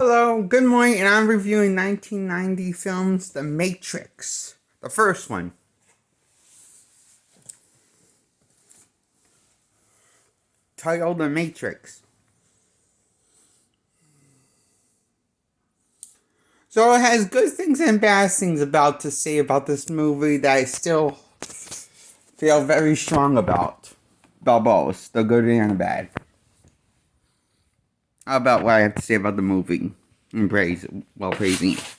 Hello, good morning, and I'm reviewing 1990 films The Matrix. The first one, titled The Matrix. So it has good things and bad things about to say about this movie that I still feel very strong about. About both, the good and the bad. How about what I have to say about the movie? And praising it.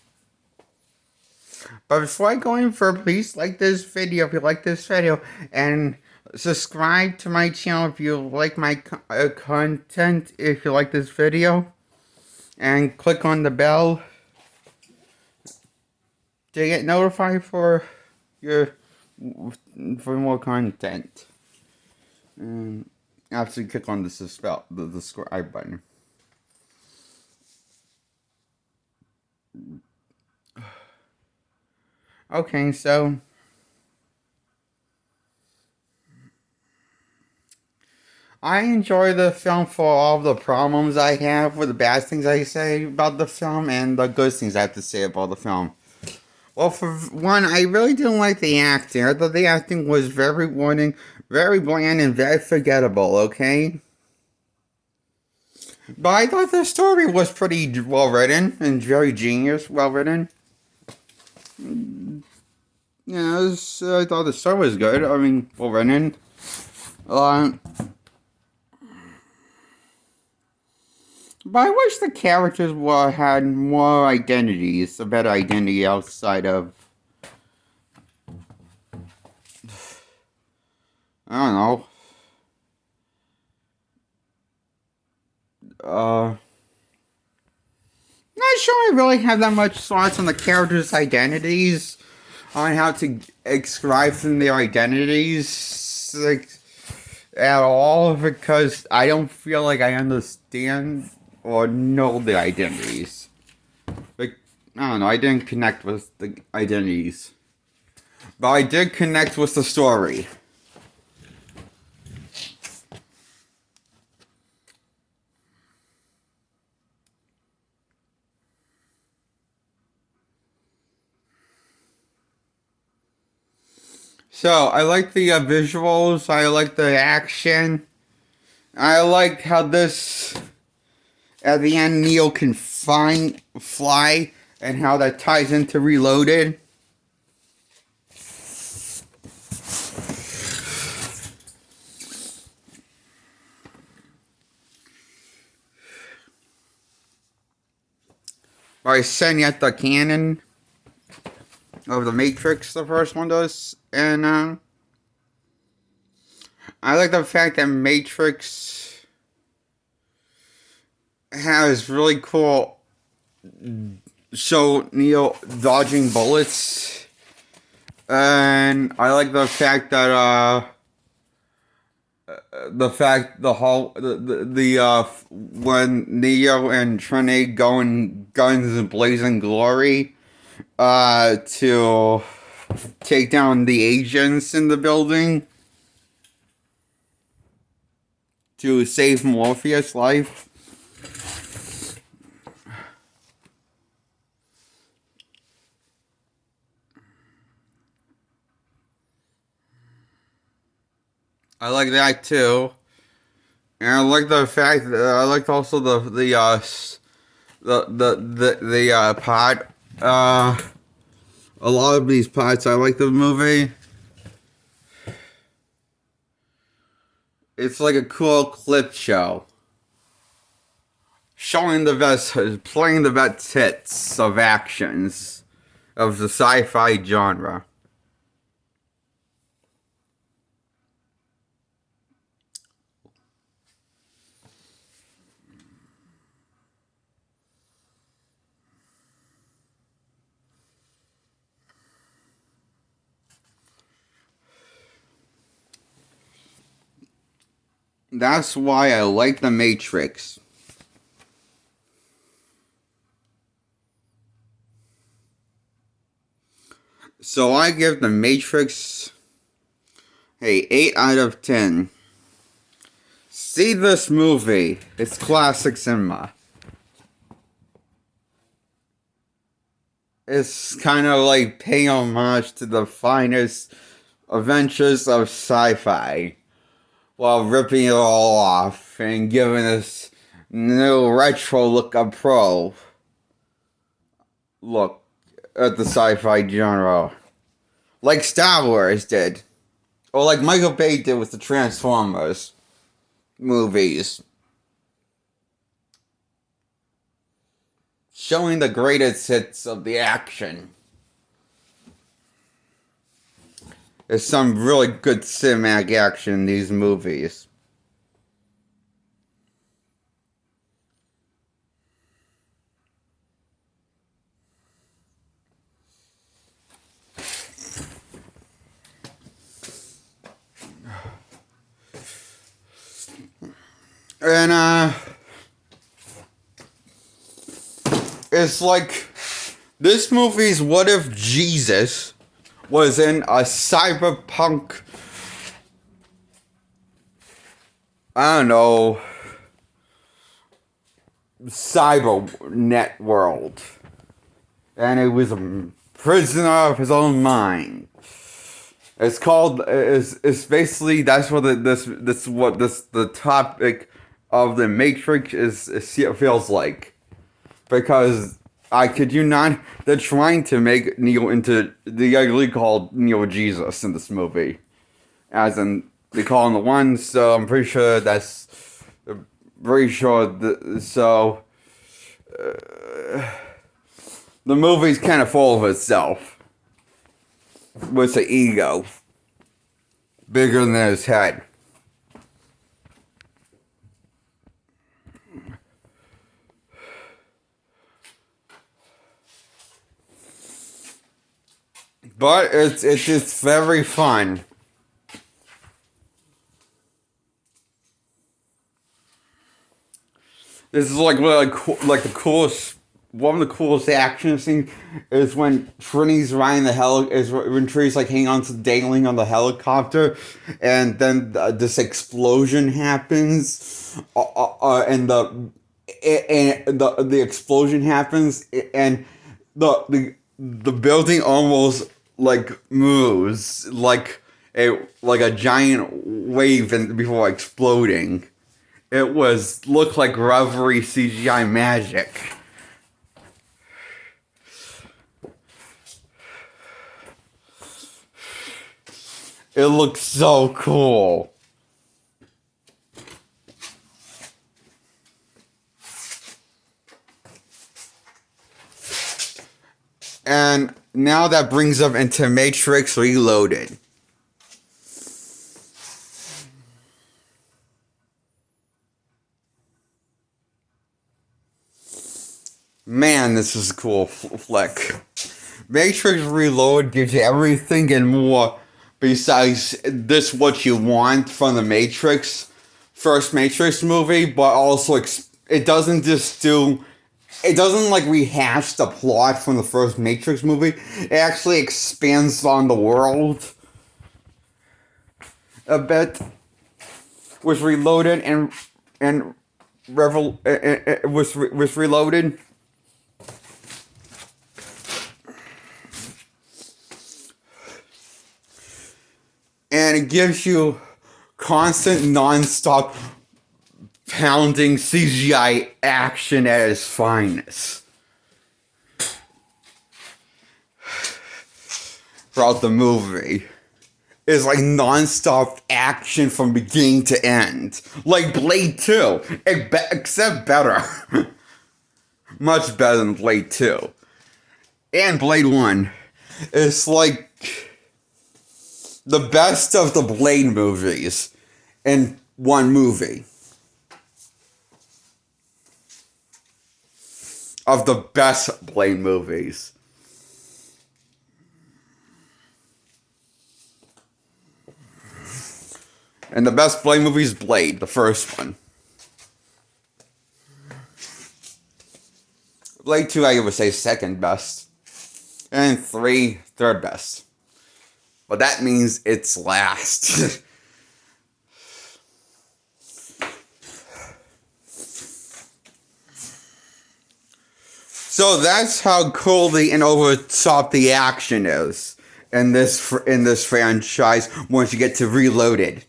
But before I go any further, please like this video if you like this video, and subscribe to my channel if you like my content, if you like this video, and click on the bell to get notified your for more content. And after you click on the subscribe button. Okay, so I enjoy the film for all the problems I have with the bad things I say about the film and the good things I have to say about the film. Well, for one, I really didn't like the acting. I thought the acting was very boring, very bland, and very forgettable, okay? But I thought the story was pretty well written and very genius, well written. Yeah, I thought the story was good. I mean, well written. Uh, but I wish the characters had more identities, a better identity outside of, I don't know. Not sure I really have that much thoughts on the characters' identities, on how to ascribe from their identities, like, at all, because I don't feel like I understand or know the identities. Like, I don't know, I didn't connect with the identities. But I did connect with the story. So, I like the visuals, I like the action, I like how this, at the end, Neo can fly, and how that ties into Reloaded. By setting at the canon of the Matrix, the first one does, and I like the fact that Matrix has really cool show Neo dodging bullets, and I like the whole when Neo and Trinity go in guns and blazing glory to take down the agents in the building to save Morpheus' life. I like that too, and I like the fact that I liked also the pod. A lot of these pods I like the movie. It's like a cool clip show, showing playing the best hits of actions of the sci-fi genre. That's why I like The Matrix. So I give The Matrix a 8 out of 10. See this movie. It's classic cinema. It's kind of like paying homage to the finest adventures of sci-fi while ripping it all off and giving us new retro look at the sci-fi genre, like Star Wars did, or like Michael Bay did with the Transformers movies, showing the greatest hits of the action. There's some really good cinematic action in these movies. And it's like this movie's what if Jesus was in a cyberpunk, I don't know, cybernet world, and he was a prisoner of his own mind. It's called. It's basically that's what the topic of the Matrix it feels like, because I kid you not, they're trying to make Neo into the ugly called Neo Jesus in this movie, as in they call him the one. So I'm pretty sure that's pretty sure so. The movie's kind of full of itself, with the ego bigger than his head. But it's very fun. This is like the coolest. One of the coolest action scenes is when Trinity's riding when Trinity's like hanging on to dangling on the helicopter, and then this explosion happens, and the explosion happens, and the building almost like moves like a giant wave and before exploding. It looked like rubbery CGI magic. It looks so cool. And now that brings us into Matrix Reloaded. Man, this is a cool flick. Matrix Reload gives you everything and more besides this what you want from the first Matrix movie, but also it doesn't like rehash the plot from the first Matrix movie. It actually expands on the world a bit. Was Reloaded and was Reloaded. And it gives you constant, non-stop pounding CGI action at its finest. Throughout the movie. It's like non-stop action from beginning to end. Like Blade 2. Except better. Much better than Blade 2. And Blade 1. It's like the best of the Blade movies in one movie. Of the best Blade movies. And the best Blade movie is Blade, the first one. Blade 2, I would say second best. And 3, third best. But that means it's last. So that's how coolly and over the top the action is in this franchise. Once you get to Reloaded,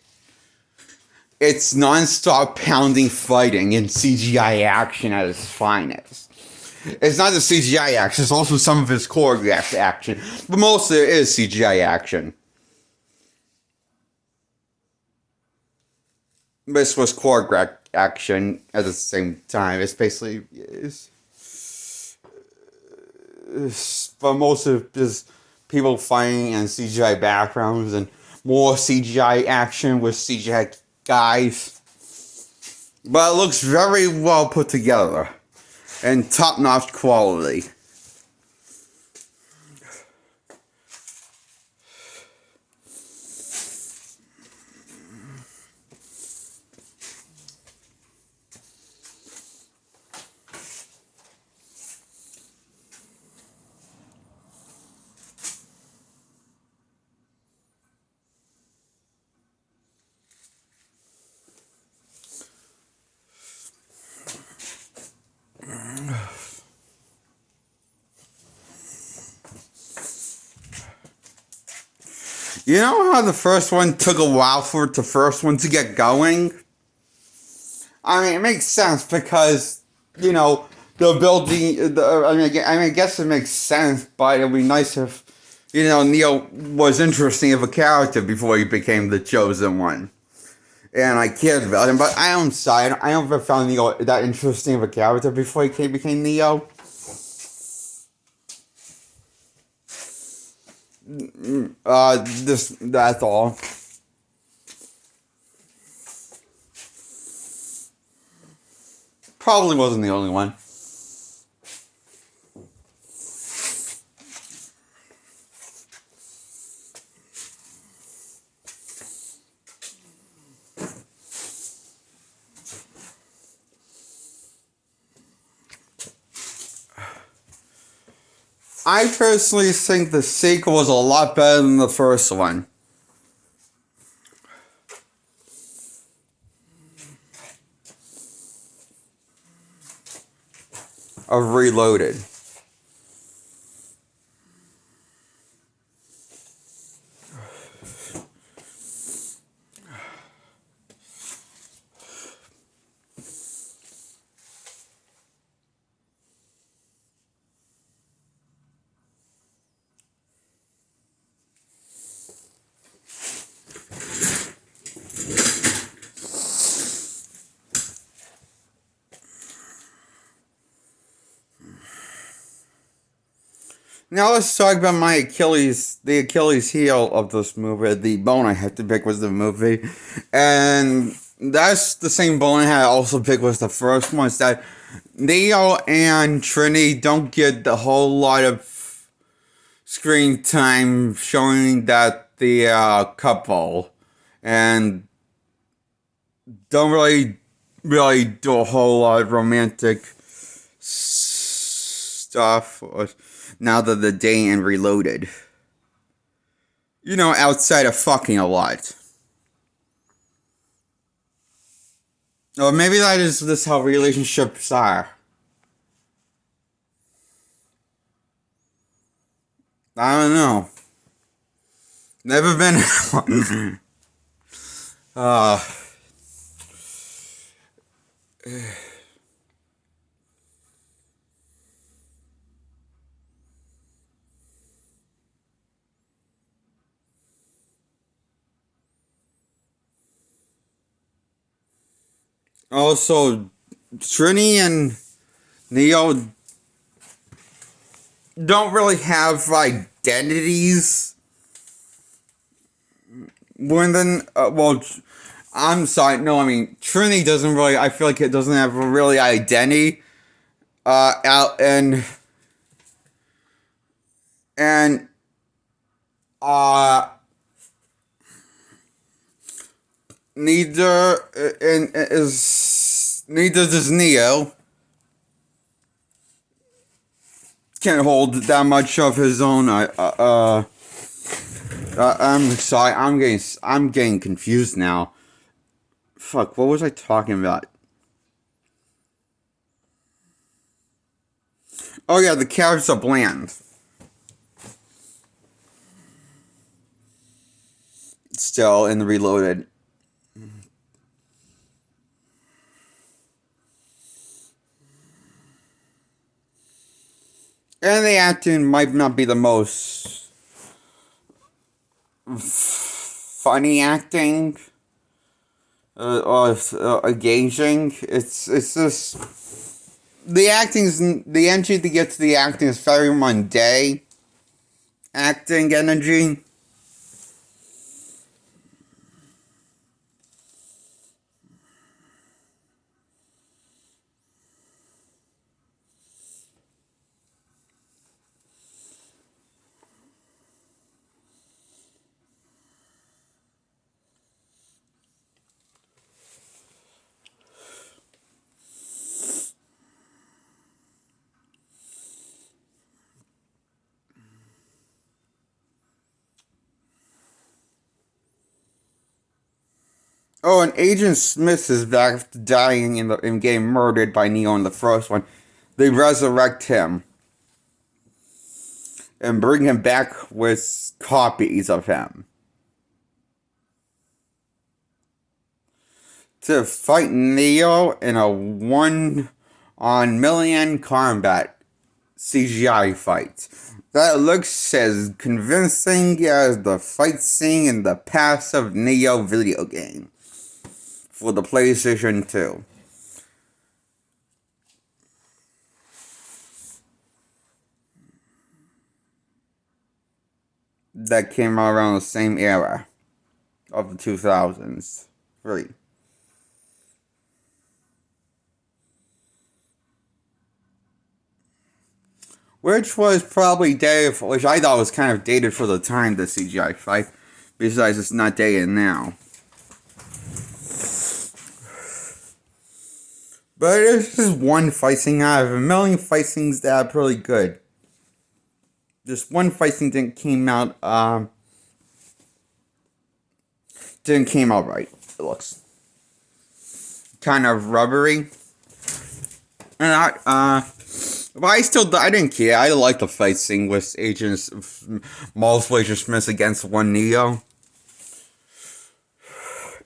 it's non-stop pounding fighting and CGI action at its finest. It's not the CGI action; it's also some of his choreographed action, but most of it is CGI action. This was choreographed action at the same time. It's basically but most of it is people fighting and CGI backgrounds and more CGI action with CGI guys. But it looks very well put together and top-notch quality. You know how the first one took a while for the first one to get going? I mean, it makes sense because, you know, the building. I guess it makes sense, but it'd be nice if, you know, Neo was interesting of a character before he became the chosen one, and I cared about him. But I don't side. I never found Neo that interesting of a character before became Neo. That's all. Probably wasn't the only one. I personally think the sequel was a lot better than the first one. Of Reloaded. Now let's talk about the Achilles heel of this movie. The bone I had to pick was the movie. And that's the same bone I had to also pick was the first one. Is that Neo and Trinity don't get the whole lot of screen time showing that the couple. And don't really do a whole lot of romantic stuff now that the day and Reloaded. You know, outside of fucking a lot. Or maybe that is just how relationships are. I don't know. Never been one. uh, also, Trini and Neo don't really have identities. When then, I'm sorry. No, I mean Trini doesn't really. I feel like it doesn't have a really identity. Out and uh, neither neither does Neo. Can't hold that much of his own. I'm sorry. I'm getting confused now. Fuck. What was I talking about? Oh yeah, the characters are bland. Still in the Reloaded. And the acting might not be the most funny acting or engaging. It's just the entry to get to the acting is very mundane acting energy. Oh, and Agent Smith is back after dying in getting murdered by Neo in the first one. They resurrect him and bring him back with copies of him to fight Neo in a 1-on-million combat CGI fight. That looks as convincing as the fight scene in the passive Neo video game for the PlayStation 2. That came out around the same era of the 2000s. Three. Which was probably dated for, which I thought was kind of dated for the time, the CGI fight. Besides, it's not dated now. But it's just one fight scene out of a million fight scenes that are pretty good. Just one fight scene didn't came out right. It looks kind of rubbery. And but I didn't care. I liked the fight scene with multiple Agent Smiths against one Neo.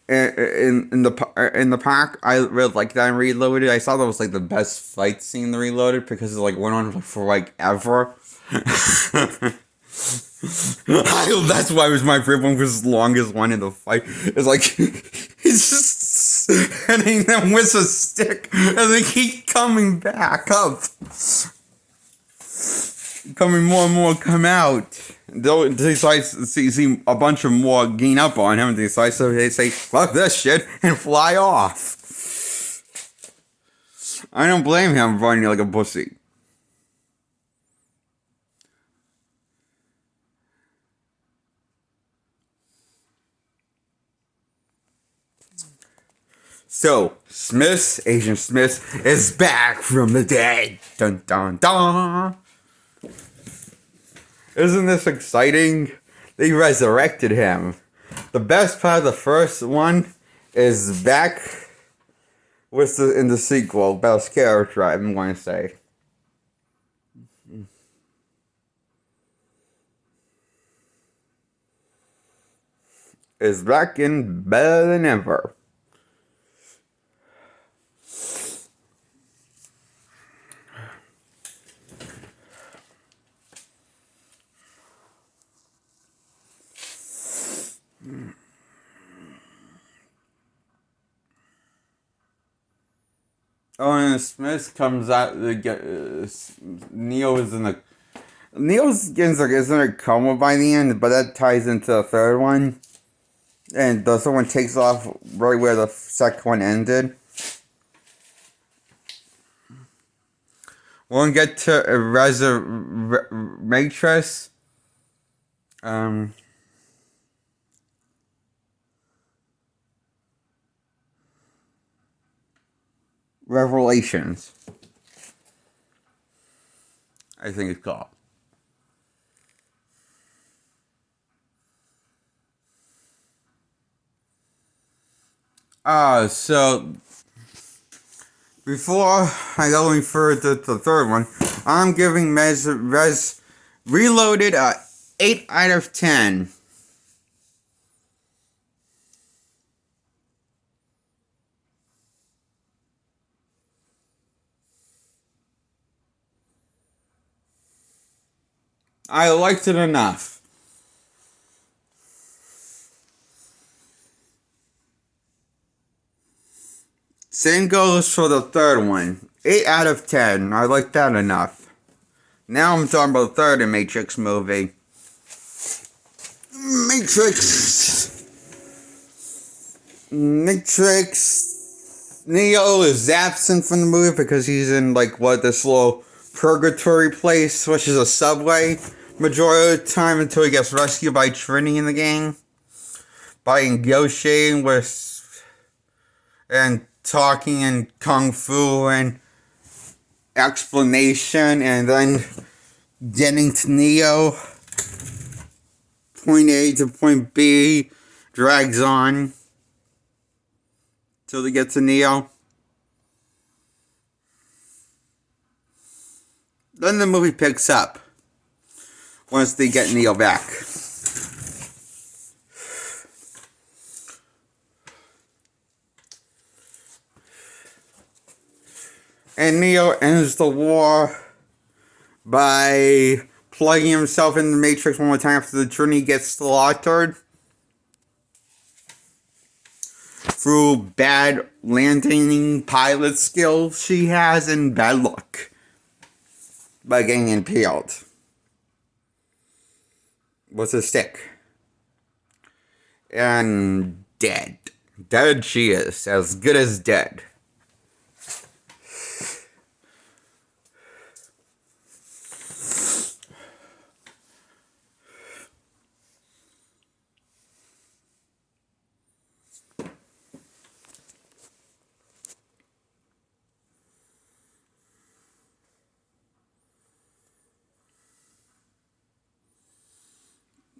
In the park, I really liked that in Reloaded. I saw that was like the best fight scene in the Reloaded because it like went on for like ever. That's why it was my favorite one, was the longest one in the fight. It's like he's just hitting them with a stick and they keep coming back up. Coming more and more come out. They decide to see a bunch of more gain up on him, and they say, fuck this shit, and fly off. I don't blame him for running like a pussy. So, Agent Smith is back from the dead. Dun dun dun. Isn't this exciting? They resurrected him. The best part of the first one is back in the sequel, best character, I'm going to say. Is back in better than ever. Oh, and Smith comes out. Neo is in a coma by the end, but that ties into the third one, and the third one takes off right where the second one ended. We'll get to Matrix. Revelations, I think it's called. So Before I go any further to the third one, I'm giving Res Reloaded a 8 out of 10. I liked it enough. Same goes for the third one. 8 out of 10. I like that enough. Now I'm talking about the third Matrix movie. Matrix. Neo is absent from the movie because he's in this little purgatory place, which is a subway, majority of the time until he gets rescued by Trinity in the game. By negotiating with and talking in kung fu and explanation, and then getting to Neo. Point A to point B drags on till they get to Neo. Then the movie picks up once they get Neo back. And Neo ends the war by plugging himself in the Matrix one more time after the Trinity gets slaughtered through bad landing pilot skills she has and bad luck by getting impaled with a stick. And dead. Dead she is. As good as dead.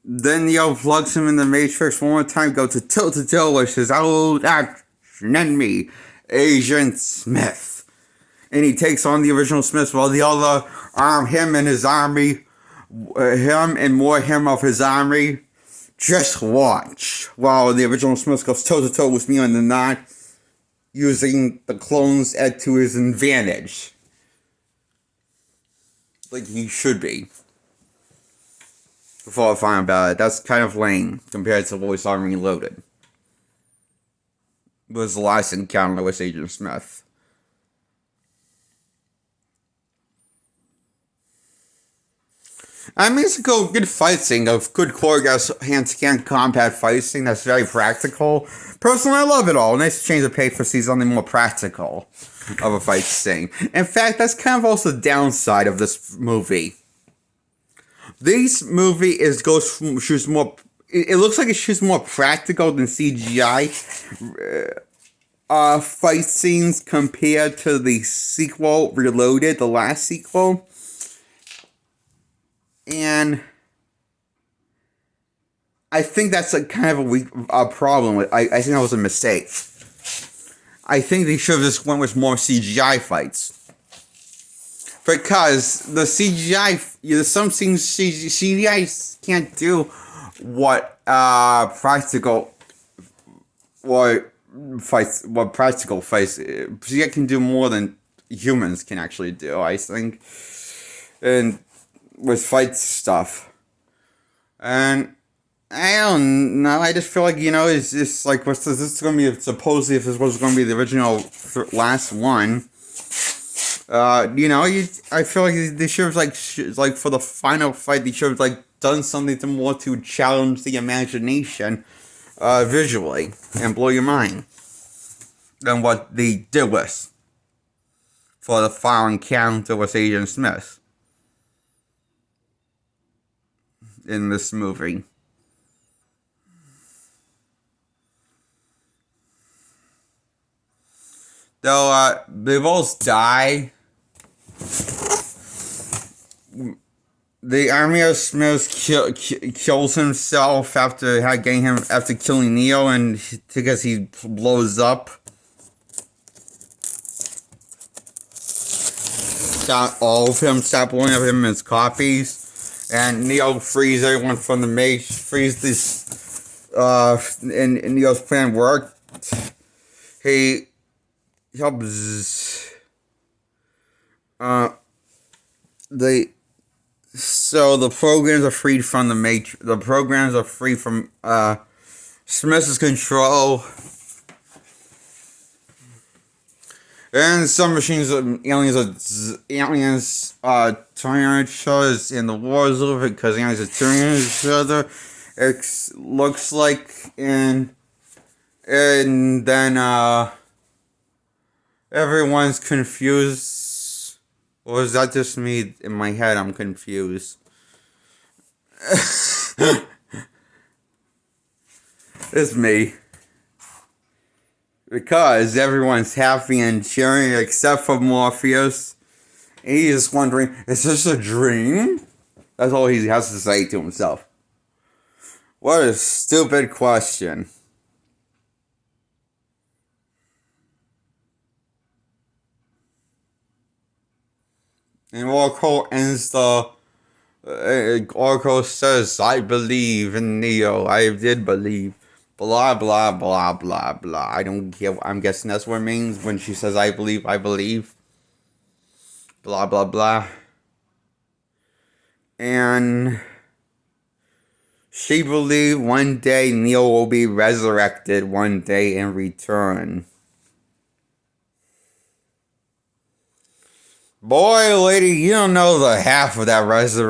Then Neo plugs him in the Matrix one more time, go to toe with his old action enemy, Agent Smith. And he takes on the original Smith while the other him and his army, him and more him of his army. Just watch while the original Smith goes toe to toe with Neo and the not using the clones to his advantage. Like he should be. Before I find about it, that's kind of lame compared to what we saw in Reloaded. It was the last encounter with Agent Smith. I mean, it's a good fight scene of good choreographed hand-to-hand combat fight scene that's very practical. Personally, I love it all. Nice change of pace for seeing something more practical of a fight scene. In fact, that's kind of also the downside of this movie. This movie shoots more. It looks like it shoots more practical than CGI fight scenes compared to the sequel, Reloaded, the last sequel, and I think that's a kind of a problem. I think that was a mistake. I think they should have just went with more CGI fights. Because the CGI, some things CGI can't do what practical fights. CGI can do more than humans can actually do, I think, and with fight stuff. And I don't know. I just feel like it's just like this is going to be supposedly if this was going to be the original last one. I feel like they should have like for the final fight they should have done something to challenge the imagination, visually and blow your mind than what they did with for the final encounter with Agent Smith in this movie. Though they both die. The army of Smith kills himself after killing Neo, and because he blows up. all of him, stop one of him as copies, and Neo frees everyone from the Matrix, frees this, and Neo's plan worked. He helps, so the programs are freed from the Matrix, the programs are free from, Smith's control. And some machines, aliens, turning on each other, and the war is over because aliens are turning on each other. It looks like, and then, everyone's confused. Or is that just me in my head? I'm confused. It's me. Because everyone's happy and cheering except for Morpheus. And he's just wondering, is this a dream? That's all he has to say to himself. What a stupid question. And Oracle ends the... Oracle says, I believe in Neo. I did believe. Blah, blah, blah, blah, blah. I don't care. I'm guessing that's what it means when she says, I believe, I believe. Blah, blah, blah. And she believed one day Neo will be resurrected one day and return. Boy, lady, you don't know the half of that resurrection.